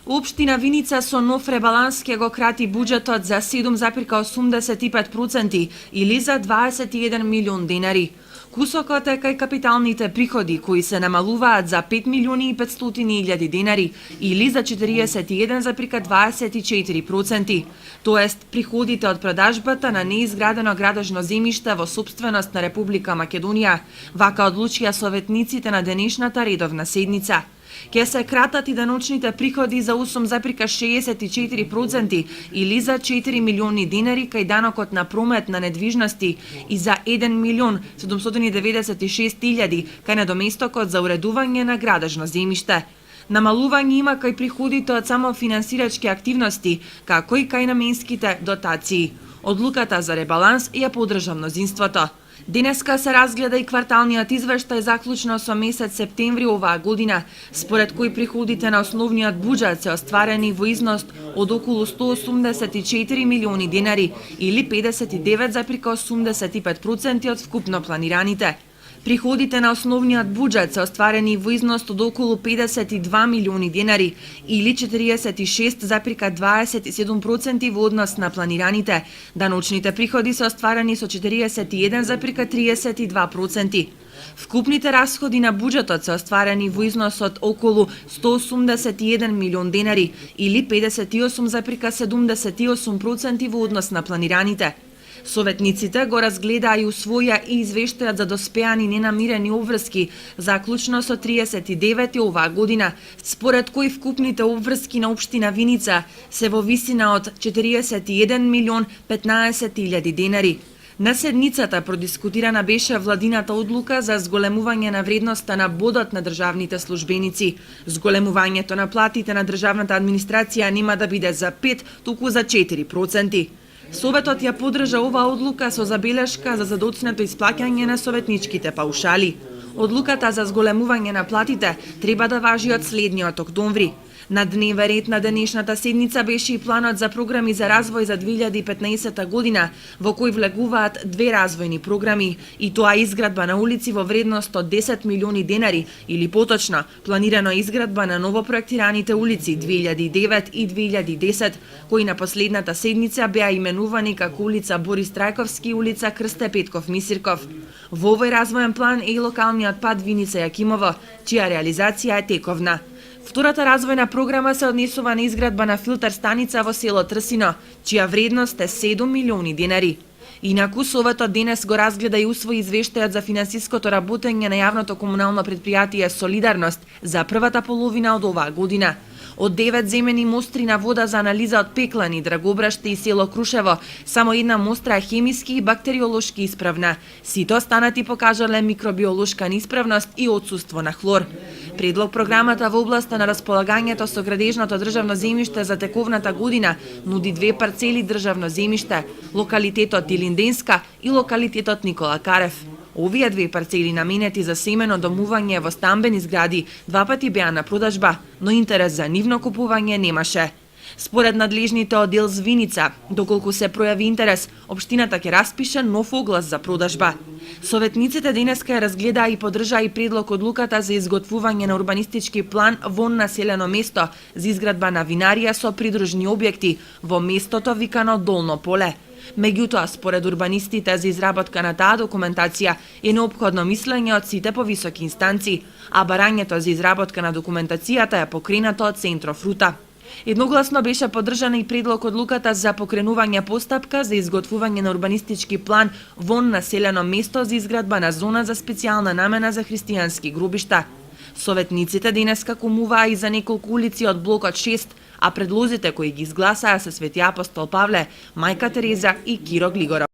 Општина Виница со нов ребаланс ќе го крати буџетот за 7,85% или за 21 милион денари. Кусокот е кај капиталните приходи, кои се намалуваат за 5 милиони и 500 илјади денари или за 41,24%. Тоест, приходите од продажбата на неизградено градежно земјиште во сопственост на Република Македонија, вака одлучија советниците на денешната редовна седница. Ке се кратат и деночните приходи за 8,64% или за 4 милиони денари кај данокот на промет на недвижности и за 1 милион 796 илјади кај недоместокот за уредување на градежно земјиште. Намалување има кај приходите од самофинансирачки активности, како и кај наменските дотации. Одлуката за ребаланс ја поддржа мнозинството. Денеска се разгледа и кварталниот извештај заклучно со месец септември оваа година, според кој приходите на основниот буџет се остварени во износ од околу 184 милиони денари или 59,85% од вкупно планираните. Приходите на основниот буџет се остварени во износ од околу 52 милиони денари или 46,27% во однос на планираните. Даночните приходи се остварени со 41,32%. Вкупните расходи на буџетот се остварени во износ од околу 181 милион денари или 58,78% во однос на планираните. Советниците го разгледаа и усвоја и извештајот за доспеани ненамирени обврски, заклучно со 39 оваа година, според кој вкупните обврски на општина Виница се во висина од 41 милион 15 илјади денари. На седницата продискутирана беше владината одлука за зголемување на вредноста на бодот на државните службеници. Зголемувањето на платите на државната администрација нема да биде за 5, туку за 4%. Советот ја поддржа оваа одлука со забелешка за задоцнето исплаќање на советничките паушали. Одлуката за зголемување на платите треба да важи од следниот октомври. На дневен ред на денешната седница беше и планот за програми за развој за 2015 година, во кој влегуваат две развојни програми, и тоа изградба на улици во вредност од 10 милиони денари, или поточно, планирано изградба на новопроектираните улици 2009 и 2010, кои на последната седница беа именувани како улица Борис Трајковски и улица Крсте Петков Мисирков. Во овој развоен план е и локалниот пат Виница Јакимово, чија реализација е тековна. Втората развојна програма се однесува на изградба на филтер станица во село Трсино, чија вредност е 7 милиони денари. Инаку, Советот денес го разгледа и усвои извештајот за финансиското работење на јавното комунално предпријатие Солидарност за првата половина од оваа година. Од 9 земени мостри на вода за анализа од Пеклани, Драгобраште и село Крушево, само една мостра е хемиски и бактериолошки исправна. Сите останати покажале микробиолошка неисправност и отсуство на хлор. Предлог програмата во областа на располагањето со градежното државно земјиште за тековната година нуди две парцели државно земјиште, локалитетот Илинденска и локалитетот Никола Карев. Овие две парцели наменети за семено домување во стамбени згради два пати беа на продажба, но интерес за нивно купување немаше. Според надлежните оддел Виница, доколку се пројави интерес, општината ќе распише нов оглас за продажба. Советниците денеска ја разгледаа и поддржаа и предлог одлуката за изготвување на урбанистички план во населено место за изградба на винарија со придружни објекти во местото викано Долно поле. Меѓутоа, според урбанистите, за изработка на таа документација е неопходно мислење од сите повисоки инстанции, а барањето за изработка на документацијата е покренато од Центрофрута. Едногласно беше поддржана и предлог одлуката за покренување постапка за изготвување на урбанистички план во населено место за изградба на зона за специјална намена за христијански гробишта. Советниците денеска кумуваа и за неколку улици од блокот 6, а предлозите кои ги изгласаа се Свети апостол Павле, Мајка Тереза и Киро Глигоров.